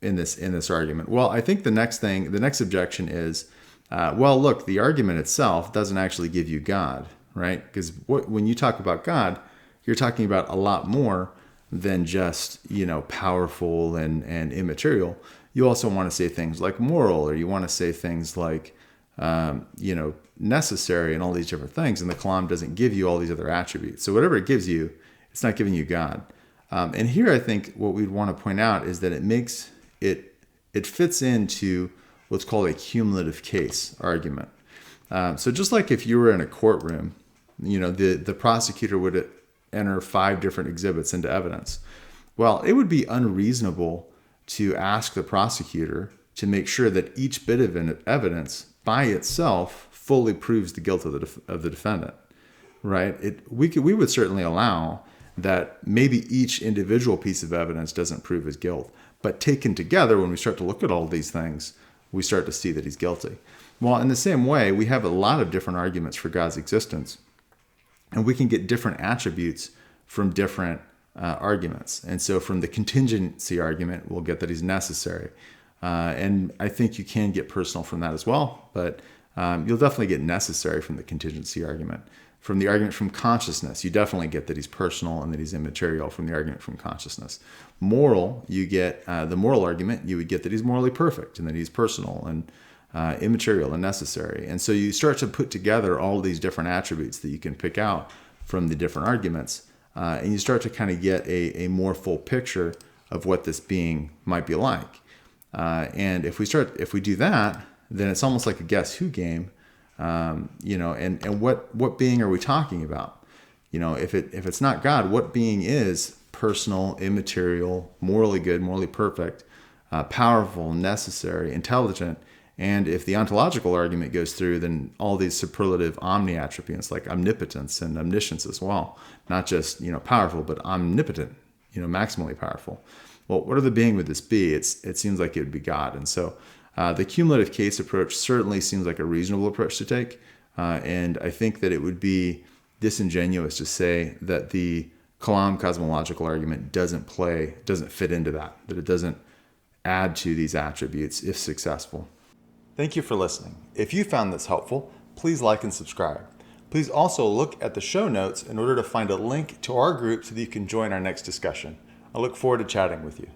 in this argument? Well, I think the next objection is, well, look, the argument itself doesn't actually give you God, right? Because when you talk about God, you're talking about a lot more than just, powerful and immaterial. You also want to say things like moral, or you want to say things like, necessary, and all these different things. And the Kalam doesn't give you all these other attributes. So whatever it gives you, it's not giving you God. And here I think what we'd want to point out is that it fits into what's called a cumulative case argument. So just like if you were in a courtroom, the prosecutor would enter 5 different exhibits into evidence. Well, it would be unreasonable to ask the prosecutor to make sure that each bit of evidence by itself fully proves the guilt of the defendant, right? We would certainly allow that maybe each individual piece of evidence doesn't prove his guilt, but taken together, when we start to look at all these things, we start to see that he's guilty. Well, in the same way, we have a lot of different arguments for God's existence, and we can get different attributes from different arguments. And so from the contingency argument, we'll get that he's necessary. And I think you can get personal from that as well, but you'll definitely get necessary from the contingency argument. From the argument from consciousness, you definitely get that he's personal and that he's immaterial from the argument from consciousness. Moral, you get the moral argument, you would get that he's morally perfect and that he's personal and immaterial and necessary. And so you start to put together all these different attributes that you can pick out from the different arguments, and you start to kind of get a more full picture of what this being might be like. And if we do that, then it's almost like a guess who game. And what being are we talking about? If it's not God, what being is personal, immaterial, morally good, morally perfect, powerful, necessary, intelligent? And if the ontological argument goes through, then all these superlative omni attributes like omnipotence and omniscience as well, not just, powerful, but omnipotent, maximally powerful. Well, what are the being would this be? It seems like it would be God. And so the cumulative case approach certainly seems like a reasonable approach to take. And I think that it would be disingenuous to say that the Kalam cosmological argument doesn't fit into that it doesn't add to these attributes if successful. Thank you for listening. If you found this helpful, please like and subscribe. Please also look at the show notes in order to find a link to our group so that you can join our next discussion. I look forward to chatting with you.